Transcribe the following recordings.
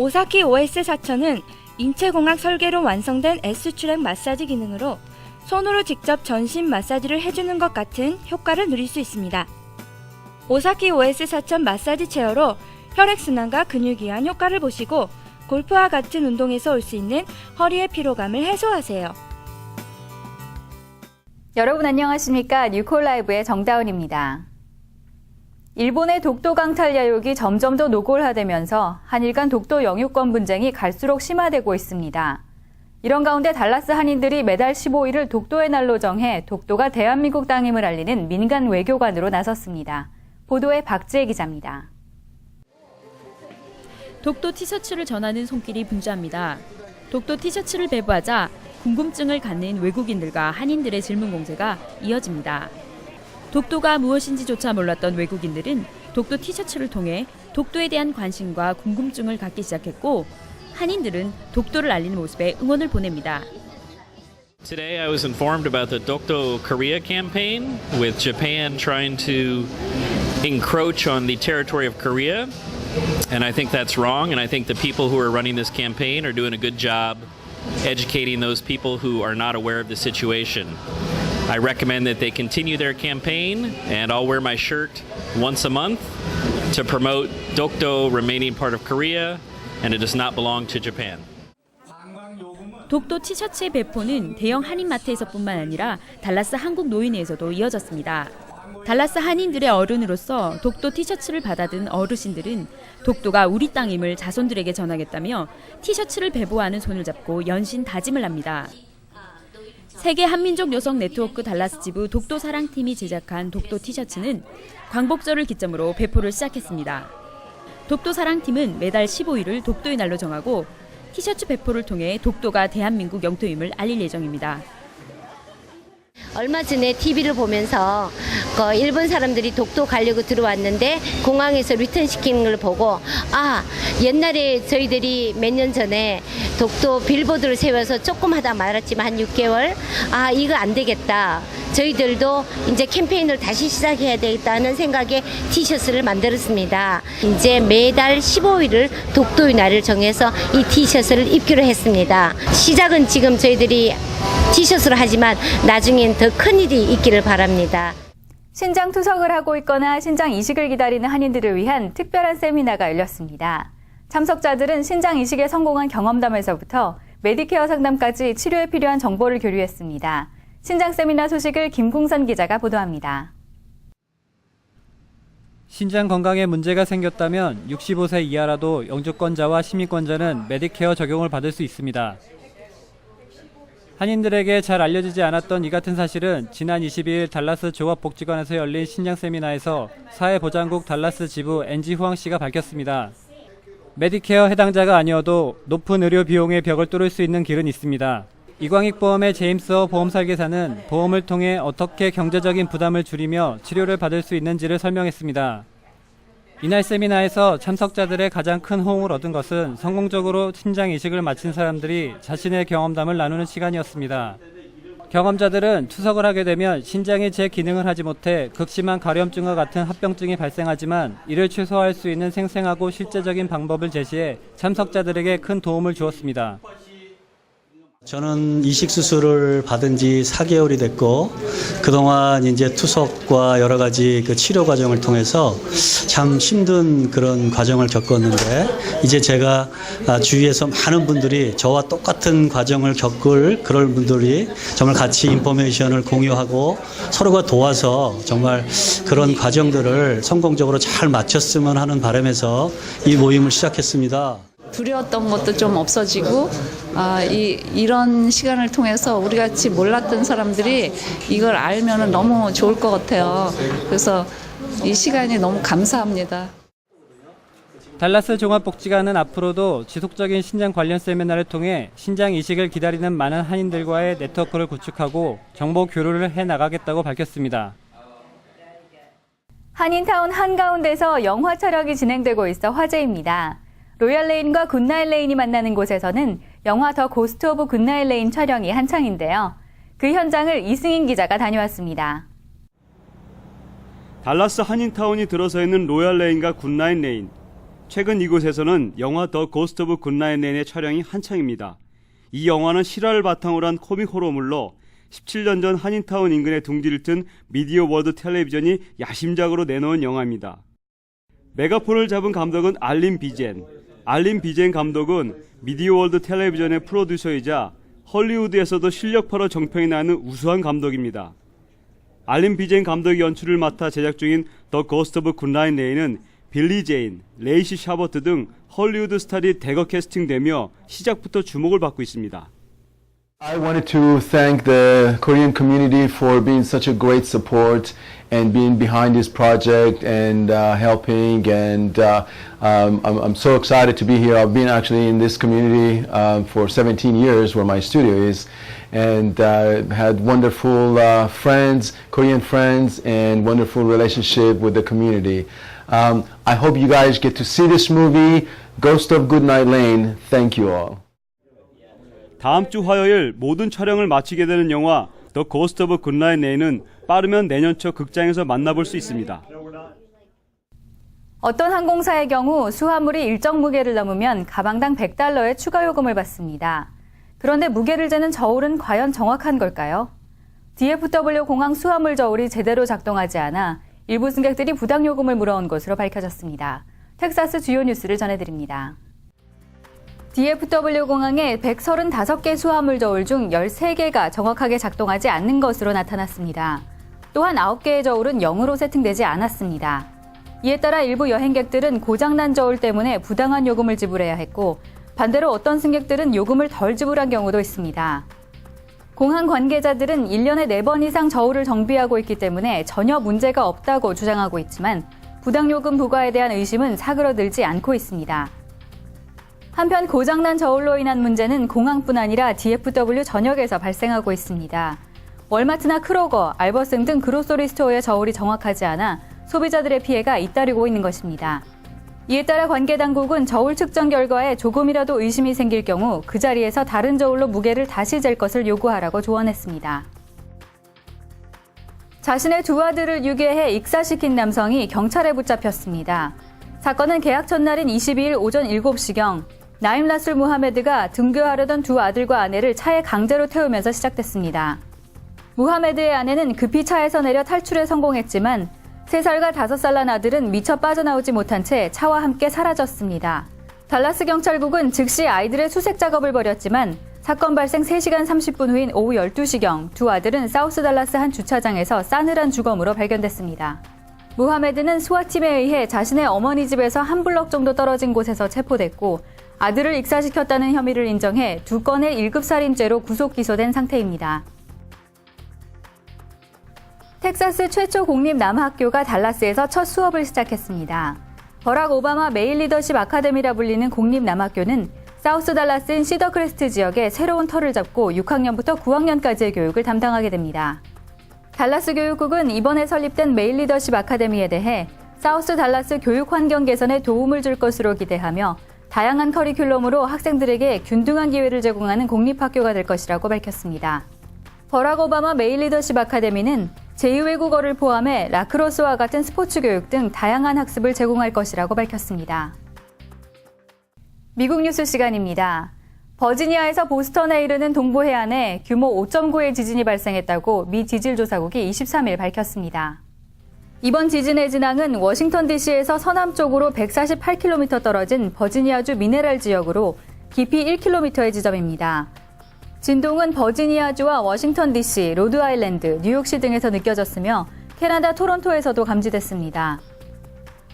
오사키 OS 4000은 인체공학 설계로 완성된 S출액 마사지 기능으로 손으로 직접 전신 마사지를 해주는 것 같은 효과를 누릴 수 있습니다. 오사키 OS 4000 마사지 체어로 혈액순환과 근육이완 효과를 보시고 골프와 같은 운동에서 올 수 있는 허리의 피로감을 해소하세요. 여러분 안녕하십니까? 뉴콜라이브의 정다운입니다. 일본의 독도 강탈 야욕이 점점 더 노골화되면서 한일 간 독도 영유권 분쟁이 갈수록 심화되고 있습니다. 이런 가운데 달라스 한인들이 매달 15일을 독도의 날로 정해 독도가 대한민국 땅임을 알리는 민간 외교관으로 나섰습니다. 보도에 박지혜 기자입니다. 독도 티셔츠를 전하는 손길이 분주합니다. 독도 티셔츠를 배부하자 궁금증을 갖는 외국인들과 한인들의 질문 공세가 이어집니다. 독도가 무엇인지조차 몰랐던 외국인들은 독도 티셔츠를 통해 독도에 대한 관심과 궁금증을 갖기 시작했고 한인들은 독도를 알리는 모습에 응원을 보냅니다. Today I was informed about the Dokdo Korea campaign with Japan trying to encroach on the territory of Korea. And I think that's wrong, and I think the people who are running this campaign are doing a good job educating those people who are not aware of the situation. I recommend that they continue their campaign, and I'll wear my shirt once a month to promote Dokdo remaining part of Korea, and it does not belong to Japan. 독도 티셔츠의 배포는 대형 한인마트에서뿐만 아니라 달라스 한국 노인회에서도 이어졌습니다. 달라스 한인들의 어른으로서 독도 티셔츠를 받아든 어르신들은 독도가 우리 땅임을 자손들에게 전하겠다며 티셔츠를 배부하는 손을 잡고 연신 다짐을 합니다. 세계 한민족 여성 네트워크 달라스 지부 독도 사랑팀이 제작한 독도 티셔츠는 광복절을 기점으로 배포를 시작했습니다. 독도 사랑팀은 매달 15일을 독도의 날로 정하고 티셔츠 배포를 통해 독도가 대한민국 영토임을 알릴 예정입니다. 얼마 전에 TV를 보면서 일본 사람들이 독도 가려고 들어왔는데 공항에서 리턴시키는 걸 보고 옛날에 저희들이 몇 년 전에 독도 빌보드를 세워서 조금 하다 말았지만 한 6개월 이거 안 되겠다. 저희들도 이제 캠페인을 다시 시작해야 되겠다는 생각에 티셔츠를 만들었습니다. 이제 매달 15일을 독도의 날을 정해서 이 티셔츠를 입기로 했습니다. 시작은 지금 저희들이 티셔츠로 하지만 나중엔 더 큰일이 있기를 바랍니다. 신장 투석을 하고 있거나 신장 이식을 기다리는 한인들을 위한 특별한 세미나가 열렸습니다. 참석자들은 신장 이식에 성공한 경험담에서부터 메디케어 상담까지 치료에 필요한 정보를 교류했습니다. 신장 세미나 소식을 김궁선 기자가 보도합니다. 신장 건강에 문제가 생겼다면 65세 이하라도 영주권자와 시민권자는 메디케어 적용을 받을 수 있습니다. 한인들에게 잘 알려지지 않았던 이 같은 사실은 지난 22일 달라스 조합복지관에서 열린 신장 세미나에서 사회보장국 달라스 지부 엔지 후앙 씨가 밝혔습니다. 메디케어 해당자가 아니어도 높은 의료 비용의 벽을 뚫을 수 있는 길은 있습니다. 이광익보험의 제임스 보험 설계사는 보험을 통해 어떻게 경제적인 부담을 줄이며 치료를 받을 수 있는지를 설명했습니다. 이날 세미나에서 참석자들의 가장 큰 호응을 얻은 것은 성공적으로 신장 이식을 마친 사람들이 자신의 경험담을 나누는 시간이었습니다. 경험자들은 투석을 하게 되면 신장이 제 기능을 하지 못해 극심한 가려움증과 같은 합병증이 발생하지만 이를 최소화할 수 있는 생생하고 실제적인 방법을 제시해 참석자들에게 큰 도움을 주었습니다. 저는 이식 수술을 받은 지 4개월이 됐고 그동안 이제 투석과 여러 가지 그 치료 과정을 통해서 참 힘든 그런 과정을 겪었는데 이제 제가 주위에서 많은 분들이 저와 똑같은 과정을 겪을 그런 분들이 정말 같이 인포메이션을 공유하고 서로가 도와서 정말 그런 과정들을 성공적으로 잘 마쳤으면 하는 바람에서 이 모임을 시작했습니다. 두려웠던 것도 좀 없어지고 이런 시간을 통해서 우리 같이 몰랐던 사람들이 이걸 알면 너무 좋을 것 같아요. 그래서 이 시간이 너무 감사합니다. 달라스 종합복지관은 앞으로도 지속적인 신장 관련 세미나를 통해 신장 이식을 기다리는 많은 한인들과의 네트워크를 구축하고 정보 교류를 해나가겠다고 밝혔습니다. 한인타운 한가운데서 영화 촬영이 진행되고 있어 화제입니다. 로얄레인과 굿나잇 레인이 만나는 곳에서는 영화 더 고스트 오브 굿나잇 레인 촬영이 한창인데요. 그 현장을 이승인 기자가 다녀왔습니다. 달라스 한인타운이 들어서 있는 로얄레인과 굿나잇 레인. 최근 이곳에서는 영화 더 고스트 오브 굿나잇 레인의 촬영이 한창입니다. 이 영화는 실화를 바탕으로 한 코믹 호러물로 17년 전 한인타운 인근에 둥지를 튼 미디어 월드 텔레비전이 야심작으로 내놓은 영화입니다. 메가폰을 잡은 감독은 알린 비젠. 알린 비젠 감독은 미디어 월드 텔레비전의 프로듀서이자 헐리우드에서도 실력파로 정평이 나는 우수한 감독입니다. 알린 비젠 감독이 연출을 맡아 제작 중인 더 고스트 오브 굿나잇 레인은 빌리 제인, 레이시 샤버트 등 헐리우드 스타들이 대거 캐스팅되며 시작부터 주목을 받고 있습니다. I wanted to thank the Korean community for being such a great support and being behind this project and helping and I'm so excited to be here. I've been actually in this community for 17 years where my studio is and had wonderful friends, Korean friends and wonderful relationship with the community. I hope you guys get to see this movie, Ghost of Goodnight Lane. Thank you all. 다음 주 화요일 모든 촬영을 마치게 되는 영화 더 고스트 오브 굿나잇 레인은 빠르면 내년 초 극장에서 만나볼 수 있습니다. 어떤 항공사의 경우 수화물이 일정 무게를 넘으면 가방당 $100의 추가 요금을 받습니다. 그런데 무게를 재는 저울은 과연 정확한 걸까요? DFW 공항 수화물 저울이 제대로 작동하지 않아 일부 승객들이 부당 요금을 물어온 것으로 밝혀졌습니다. 텍사스 주요 뉴스를 전해드립니다. DFW 공항의 135개 수화물 저울 중 13개가 정확하게 작동하지 않는 것으로 나타났습니다. 또한 9개의 저울은 0으로 세팅되지 않았습니다. 이에 따라 일부 여행객들은 고장난 저울 때문에 부당한 요금을 지불해야 했고 반대로 어떤 승객들은 요금을 덜 지불한 경우도 있습니다. 공항 관계자들은 1년에 4번 이상 저울을 정비하고 있기 때문에 전혀 문제가 없다고 주장하고 있지만 부당 요금 부과에 대한 의심은 사그러들지 않고 있습니다. 한편 고장난 저울로 인한 문제는 공항뿐 아니라 DFW 전역에서 발생하고 있습니다. 월마트나 크로거, 알버슨 등 그로서리 스토어의 저울이 정확하지 않아 소비자들의 피해가 잇따르고 있는 것입니다. 이에 따라 관계 당국은 저울 측정 결과에 조금이라도 의심이 생길 경우 그 자리에서 다른 저울로 무게를 다시 잴 것을 요구하라고 조언했습니다. 자신의 두 아들을 유괴해 익사시킨 남성이 경찰에 붙잡혔습니다. 사건은 계약 첫날인 22일 오전 7시경 나임 라술 무하메드가 등교하려던 두 아들과 아내를 차에 강제로 태우면서 시작됐습니다. 무하메드의 아내는 급히 차에서 내려 탈출에 성공했지만 3살과 5살 난 아들은 미처 빠져나오지 못한 채 차와 함께 사라졌습니다. 달라스 경찰국은 즉시 아이들의 수색 작업을 벌였지만 사건 발생 3시간 30분 후인 오후 12시경 두 아들은 사우스 달라스 한 주차장에서 싸늘한 주검으로 발견됐습니다. 무하메드는 수화팀에 의해 자신의 어머니 집에서 한 블럭 정도 떨어진 곳에서 체포됐고 아들을 익사시켰다는 혐의를 인정해 2건의 1급 살인죄로 구속 기소된 상태입니다. 텍사스 최초 공립 남학교가 달라스에서 첫 수업을 시작했습니다. 버락 오바마 메일 리더십 아카데미라 불리는 공립 남학교는 사우스 달라스인 시더크레스트 지역에 새로운 터를 잡고 6학년부터 9학년까지의 교육을 담당하게 됩니다. 달라스 교육국은 이번에 설립된 메일 리더십 아카데미에 대해 사우스 달라스 교육 환경 개선에 도움을 줄 것으로 기대하며 다양한 커리큘럼으로 학생들에게 균등한 기회를 제공하는 공립학교가 될 것이라고 밝혔습니다. 버락 오바마 메일 리더십 아카데미는 제2외국어를 포함해 라크로스와 같은 스포츠 교육 등 다양한 학습을 제공할 것이라고 밝혔습니다. 미국 뉴스 시간입니다. 버지니아에서 보스턴에 이르는 동부 해안에 규모 5.9의 지진이 발생했다고 미 지질조사국이 23일 밝혔습니다. 이번 지진의 진앙은 워싱턴 DC에서 서남쪽으로 148km 떨어진 버지니아주 미네랄 지역으로 깊이 1km의 지점입니다. 진동은 버지니아주와 워싱턴 DC, 로드아일랜드, 뉴욕시 등에서 느껴졌으며 캐나다 토론토에서도 감지됐습니다.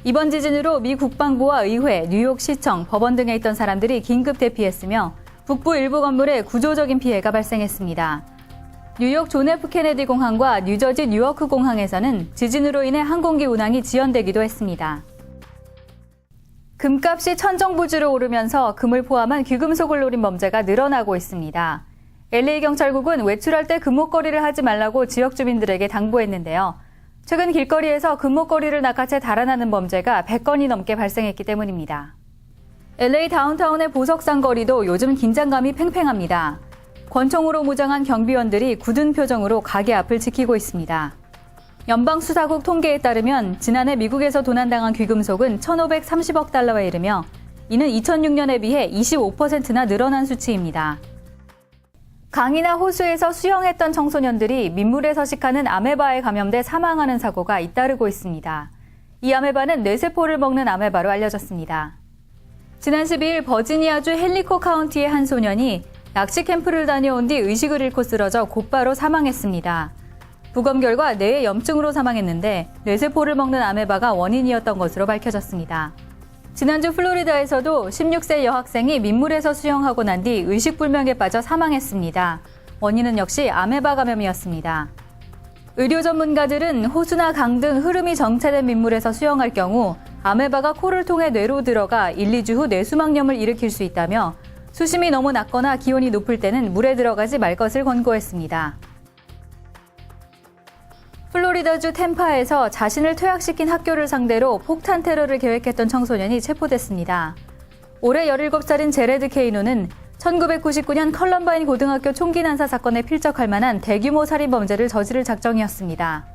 이번 지진으로 미 국방부와 의회, 뉴욕시청, 법원 등에 있던 사람들이 긴급 대피했으며 북부 일부 건물에 구조적인 피해가 발생했습니다. 뉴욕 존 F 케네디 공항과 뉴저지 뉴워크 공항에서는 지진으로 인해 항공기 운항이 지연되기도 했습니다. 금값이 천정부지로 오르면서 금을 포함한 귀금속을 노린 범죄가 늘어나고 있습니다. LA 경찰국은 외출할 때 금목걸이를 하지 말라고 지역 주민들에게 당부했는데요. 최근 길거리에서 금목걸이를 낚아채 달아나는 범죄가 100건이 넘게 발생했기 때문입니다. LA 다운타운의 보석상 거리도 요즘 긴장감이 팽팽합니다. 권총으로 무장한 경비원들이 굳은 표정으로 가게 앞을 지키고 있습니다. 연방수사국 통계에 따르면 지난해 미국에서 도난당한 귀금속은 1,530억 달러에 이르며 이는 2006년에 비해 25%나 늘어난 수치입니다. 강이나 호수에서 수영했던 청소년들이 민물에 서식하는 아메바에 감염돼 사망하는 사고가 잇따르고 있습니다. 이 아메바는 뇌세포를 먹는 아메바로 알려졌습니다. 지난 12일 버지니아주 헨리코 카운티의 한 소년이 낚시 캠프를 다녀온 뒤 의식을 잃고 쓰러져 곧바로 사망했습니다. 부검 결과 뇌의 염증으로 사망했는데 뇌세포를 먹는 아메바가 원인이었던 것으로 밝혀졌습니다. 지난주 플로리다에서도 16세 여학생이 민물에서 수영하고 난 뒤 의식불명에 빠져 사망했습니다. 원인은 역시 아메바 감염이었습니다. 의료 전문가들은 호수나 강 등 흐름이 정체된 민물에서 수영할 경우 아메바가 코를 통해 뇌로 들어가 1, 2주 후 뇌수막염을 일으킬 수 있다며 수심이 너무 낮거나 기온이 높을 때는 물에 들어가지 말 것을 권고했습니다. 플로리다주 템파에서 자신을 퇴학시킨 학교를 상대로 폭탄 테러를 계획했던 청소년이 체포됐습니다. 올해 17살인 제레드 케이노는 1999년 컬럼바인 고등학교 총기 난사 사건에 필적할 만한 대규모 살인 범죄를 저지를 작정이었습니다.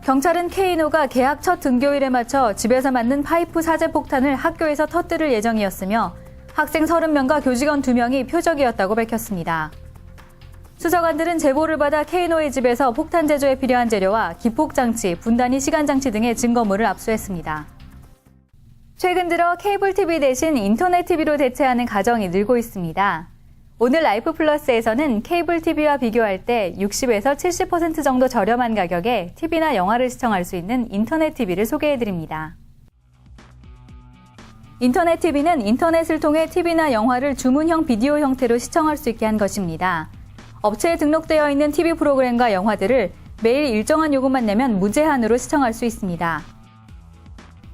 경찰은 케이노가 개학 첫 등교일에 맞춰 집에서 만든 파이프 사제 폭탄을 학교에서 터뜨릴 예정이었으며 학생 30명과 교직원 2명이 표적이었다고 밝혔습니다. 수사관들은 제보를 받아 케이노의 집에서 폭탄 제조에 필요한 재료와 기폭장치, 분단위 시간장치 등의 증거물을 압수했습니다. 최근 들어 케이블 TV 대신 인터넷 TV로 대체하는 가정이 늘고 있습니다. 오늘 라이프 플러스에서는 케이블 TV와 비교할 때 60에서 70% 정도 저렴한 가격에 TV나 영화를 시청할 수 있는 인터넷 TV를 소개해드립니다. 인터넷 TV는 인터넷을 통해 TV나 영화를 주문형 비디오 형태로 시청할 수 있게 한 것입니다. 업체에 등록되어 있는 TV 프로그램과 영화들을 매일 일정한 요금만 내면 무제한으로 시청할 수 있습니다.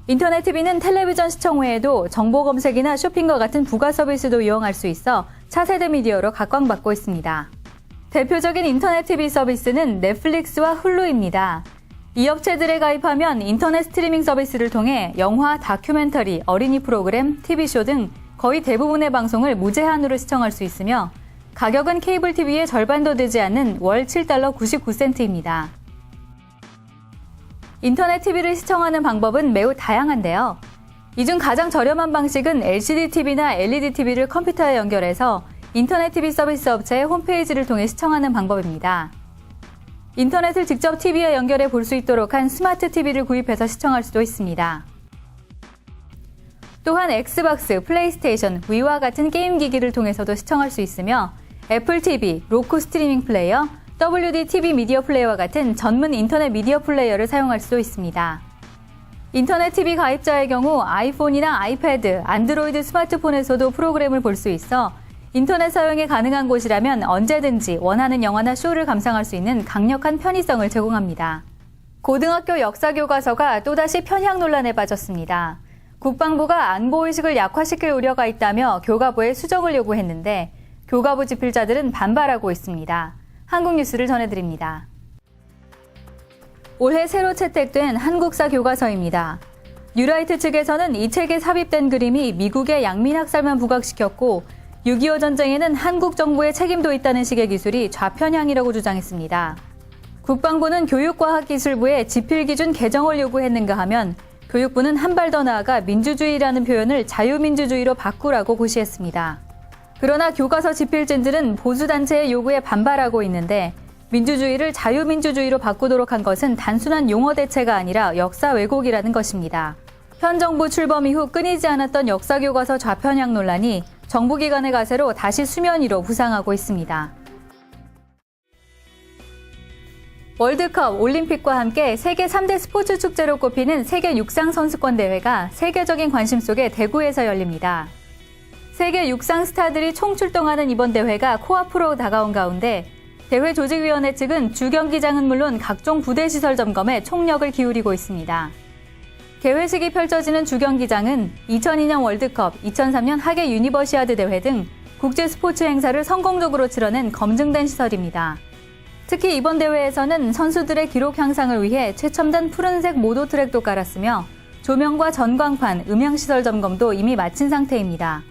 인터넷 TV는 텔레비전 시청 외에도 정보 검색이나 쇼핑과 같은 부가 서비스도 이용할 수 있어 차세대 미디어로 각광받고 있습니다. 대표적인 인터넷 TV 서비스는 넷플릭스와 훌루입니다. 이 업체들에 가입하면 인터넷 스트리밍 서비스를 통해 영화, 다큐멘터리, 어린이 프로그램, TV쇼 등 거의 대부분의 방송을 무제한으로 시청할 수 있으며 가격은 케이블 TV의 절반도 되지 않는 월 7달러 99센트입니다. 인터넷 TV를 시청하는 방법은 매우 다양한데요. 이 중 가장 저렴한 방식은 LCD TV나 LED TV를 컴퓨터에 연결해서 인터넷 TV 서비스 업체의 홈페이지를 통해 시청하는 방법입니다. 인터넷을 직접 TV에 연결해 볼 수 있도록 한 스마트 TV를 구입해서 시청할 수도 있습니다. 또한 엑스박스, 플레이스테이션, 위와 같은 게임 기기를 통해서도 시청할 수 있으며 애플 TV, roku 스트리밍 플레이어, WD TV 미디어 플레이어와 같은 전문 인터넷 미디어 플레이어를 사용할 수도 있습니다. 인터넷 TV 가입자의 경우 아이폰이나 아이패드, 안드로이드 스마트폰에서도 프로그램을 볼 수 있어 인터넷 사용이 가능한 곳이라면 언제든지 원하는 영화나 쇼를 감상할 수 있는 강력한 편의성을 제공합니다. 고등학교 역사 교과서가 또다시 편향 논란에 빠졌습니다. 국방부가 안보의식을 약화시킬 우려가 있다며 교과부에 수정을 요구했는데 교과부 집필자들은 반발하고 있습니다. 한국뉴스를 전해드립니다. 올해 새로 채택된 한국사 교과서입니다. 뉴라이트 측에서는 이 책에 삽입된 그림이 미국의 양민학살만 부각시켰고 6.25 전쟁에는 한국 정부의 책임도 있다는 식의 기술이 좌편향이라고 주장했습니다. 국방부는 교육과학기술부에 집필기준 개정을 요구했는가 하면 교육부는 한 발 더 나아가 민주주의라는 표현을 자유민주주의로 바꾸라고 고시했습니다. 그러나 교과서 집필진들은 보수단체의 요구에 반발하고 있는데 민주주의를 자유민주주의로 바꾸도록 한 것은 단순한 용어 대체가 아니라 역사 왜곡이라는 것입니다. 현 정부 출범 이후 끊이지 않았던 역사교과서 좌편향 논란이 정부기관의 가세로 다시 수면 위로 부상하고 있습니다. 월드컵, 올림픽과 함께 세계 3대 스포츠 축제로 꼽히는 세계 육상 선수권 대회가 세계적인 관심 속에 대구에서 열립니다. 세계 육상 스타들이 총출동하는 이번 대회가 코앞으로 다가온 가운데 대회 조직위원회 측은 주경기장은 물론 각종 부대시설 점검에 총력을 기울이고 있습니다. 개회식이 펼쳐지는 주경기장은 2002년 월드컵, 2003년 하계 유니버시아드 대회 등 국제 스포츠 행사를 성공적으로 치러낸 검증된 시설입니다. 특히 이번 대회에서는 선수들의 기록 향상을 위해 최첨단 푸른색 모도 트랙도 깔았으며 조명과 전광판, 음향시설 점검도 이미 마친 상태입니다.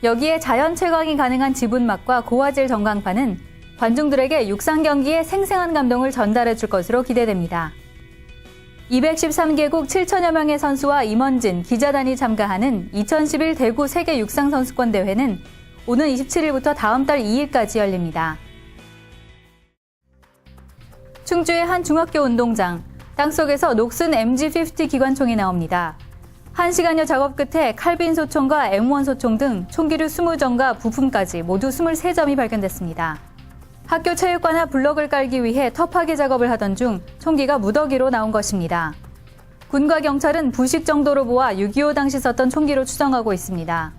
여기에 자연 채광이 가능한 지분막과 고화질 전광판은 관중들에게 육상 경기의 생생한 감동을 전달해 줄 것으로 기대됩니다. 213개국 7천여 명의 선수와 임원진, 기자단이 참가하는 2011 대구 세계 육상 선수권 대회는 오는 27일부터 다음 달 2일까지 열립니다. 충주의 한 중학교 운동장, 땅속에서 녹슨 MG50 기관총이 나옵니다. 1시간여 작업 끝에 칼빈 소총과 M1 소총 등 총기류 20정과 부품까지 모두 23점이 발견됐습니다. 학교 체육관 앞 블럭을 깔기 위해 터파기 작업을 하던 중 총기가 무더기로 나온 것입니다. 군과 경찰은 부식 정도로 보아 6.25 당시 썼던 총기로 추정하고 있습니다.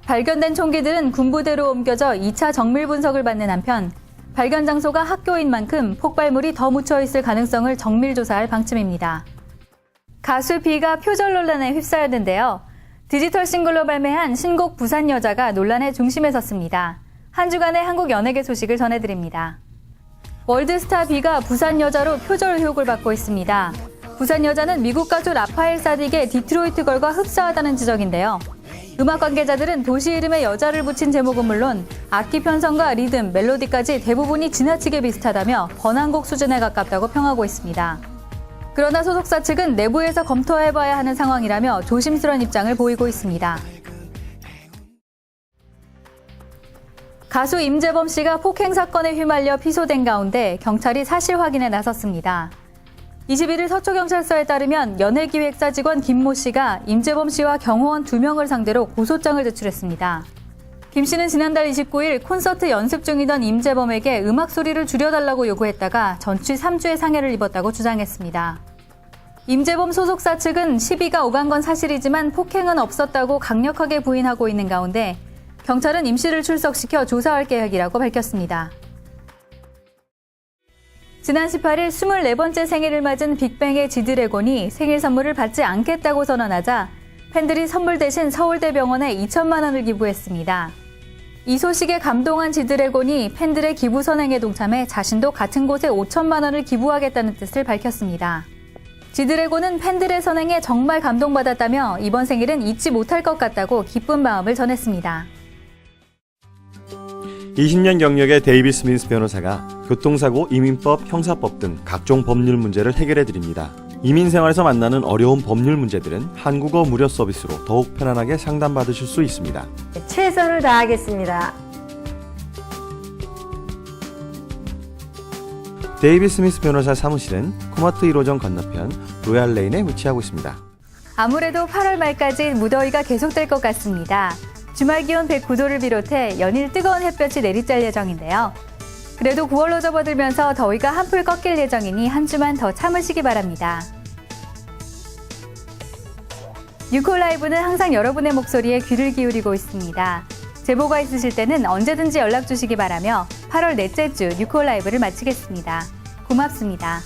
발견된 총기들은 군부대로 옮겨져 2차 정밀 분석을 받는 한편 발견 장소가 학교인 만큼 폭발물이 더 묻혀 있을 가능성을 정밀 조사할 방침입니다. 가수 비가 표절 논란에 휩싸였는데요. 디지털 싱글로 발매한 신곡 부산 여자가 논란의 중심에 섰습니다. 한 주간의 한국 연예계 소식을 전해드립니다. 월드스타 비가 부산 여자로 표절 의혹을 받고 있습니다. 부산 여자는 미국 가수 라파엘 사딕의 디트로이트 걸과 흡사하다는 지적인데요. 음악 관계자들은 도시 이름에 여자를 붙인 제목은 물론 악기 편성과 리듬, 멜로디까지 대부분이 지나치게 비슷하다며 번안곡 수준에 가깝다고 평하고 있습니다. 그러나 소속사 측은 내부에서 검토해봐야 하는 상황이라며 조심스러운 입장을 보이고 있습니다. 가수 임재범 씨가 폭행 사건에 휘말려 피소된 가운데 경찰이 사실 확인에 나섰습니다. 21일 서초경찰서에 따르면 연예기획사 직원 김모 씨가 임재범 씨와 경호원 2명을 상대로 고소장을 제출했습니다. 김 씨는 지난달 29일 콘서트 연습 중이던 임재범에게 음악 소리를 줄여달라고 요구했다가 전치 3주의 상해를 입었다고 주장했습니다. 임재범 소속사 측은 시비가 오간 건 사실이지만 폭행은 없었다고 강력하게 부인하고 있는 가운데 경찰은 임 씨를 출석시켜 조사할 계획이라고 밝혔습니다. 지난 18일 24번째 생일을 맞은 빅뱅의 지드래곤이 생일 선물을 받지 않겠다고 선언하자 팬들이 선물 대신 서울대병원에 2천만 원을 기부했습니다. 이 소식에 감동한 지드래곤이 팬들의 기부 선행에 동참해 자신도 같은 곳에 5천만 원을 기부하겠다는 뜻을 밝혔습니다. 지드래곤은 팬들의 선행에 정말 감동받았다며 이번 생일은 잊지 못할 것 같다고 기쁜 마음을 전했습니다. 20년 경력의 데이비 스미스 변호사가 교통사고, 이민법, 형사법 등 각종 법률 문제를 해결해 드립니다. 이민 생활에서 만나는 어려운 법률 문제들은 한국어 무료 서비스로 더욱 편안하게 상담받으실 수 있습니다. 최선을 다하겠습니다. 데이비 스미스 변호사 사무실은 코마트 1호점 건너편 로얄레인에 위치하고 있습니다. 아무래도 8월 말까지 무더위가 계속될 것 같습니다. 주말 기온 109도를 비롯해 연일 뜨거운 햇볕이 내리쬐 예정인데요. 그래도 9월로 접어들면서 더위가 한풀 꺾일 예정이니 한 주만 더 참으시기 바랍니다. 뉴콜라이브는 항상 여러분의 목소리에 귀를 기울이고 있습니다. 제보가 있으실 때는 언제든지 연락 주시기 바라며 8월 넷째 주 뉴콜라이브를 마치겠습니다. 고맙습니다.